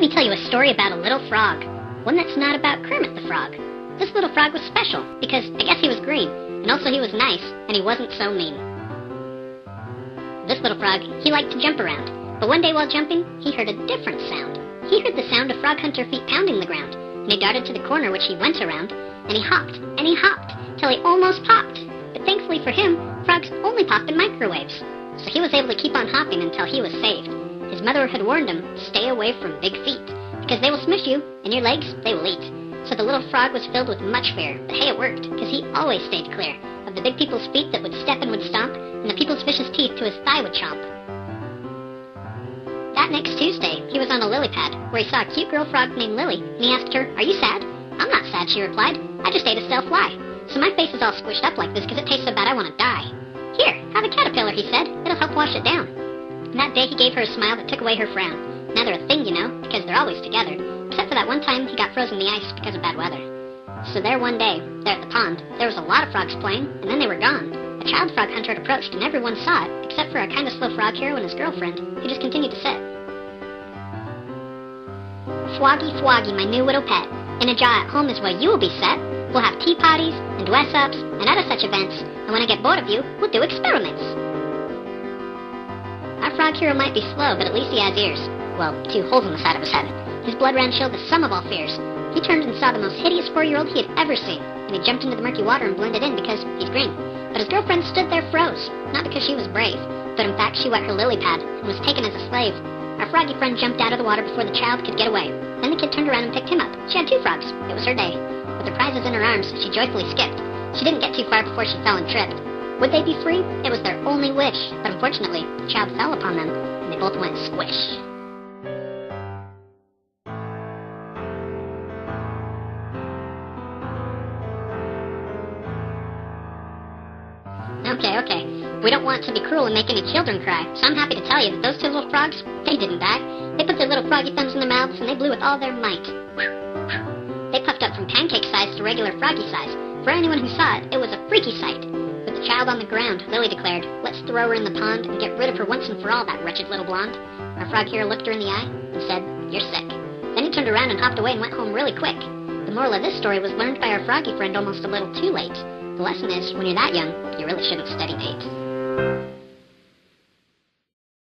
me tell you a story about a little frog. One that's not about Kermit the Frog. This little frog was special because I guess he was green, and also he was nice, and he wasn't so mean. This little frog, he liked to jump around, but one day while jumping, he heard a different sound. He heard the sound of Frog Hunter feet pounding the ground, and he darted to the corner which he went around, and he hopped, till he almost popped. But thankfully for him, frogs only pop in microwaves, so he was able to keep on hopping until he was saved. His mother had warned him to stay away from big feet, because they will smush you, and your legs they will eat. So the little frog was filled with much fear, but hey, it worked, because he always stayed clear of the big people's feet that would step and would stomp, and the people's vicious teeth to his thigh would chomp. That next Tuesday, he was on a lily pad, where he saw a cute girl frog named Lily, and he asked her, "Are you sad?" "I'm not sad," she replied. "I just ate a stale fly. So my face is all squished up like this because it tastes so bad I want to die." "Here, have a caterpillar," he said. "It'll help wash it down." And that day he gave her a smile that took away her frown. Now they're a thing, you know, because they're always together. Except for that one time he got frozen in the ice because of bad weather. So there one day, there at the pond, there was a lot of frogs playing, and then they were gone. A child frog hunter had approached, and everyone saw it, except for our kind of slow frog hero and his girlfriend, who just continued to sit. "Froggy, Froggy, my new little pet. In a jar at home is where you will be set. We'll have tea parties, and dress-ups, and other such events, and when I get bored of you, we'll do experiments." Our frog hero might be slow, but at least he has ears. Well, 2 holes in the side of his head. His blood ran chill the sum of all fears. He turned and saw the most hideous 4-year-old he had ever seen, and he jumped into the murky water and blended in because he's green. But his girlfriend stood there froze, not because she was brave, but in fact she wet her lily pad and was taken as a slave. Our froggy friend jumped out of the water before the child could get away. Then the kid turned around and picked him up. She had 2 frogs. It was her day. With her prizes in her arms, she joyfully skipped. She didn't get too far before she fell and tripped. Would they be free? It was their only wish, but unfortunately, the child fell upon them, and they both went squish. Okay. We don't want to be cruel and make any children cry, so I'm happy to tell you that those 2 little frogs, they didn't die. They put their little froggy thumbs in their mouths, and they blew with all their might. They puffed up from pancake size to regular froggy size. For anyone who saw it, it was a freaky sight. With the child on the ground, Lily declared, "Let's throw her in the pond and get rid of her once and for all, that wretched little blonde." Our frog hero looked her in the eye and said, "You're sick." Then he turned around and hopped away and went home really quick. The moral of this story was learned by our froggy friend almost a little too late. The lesson is, when you're that young, you really shouldn't study Nate.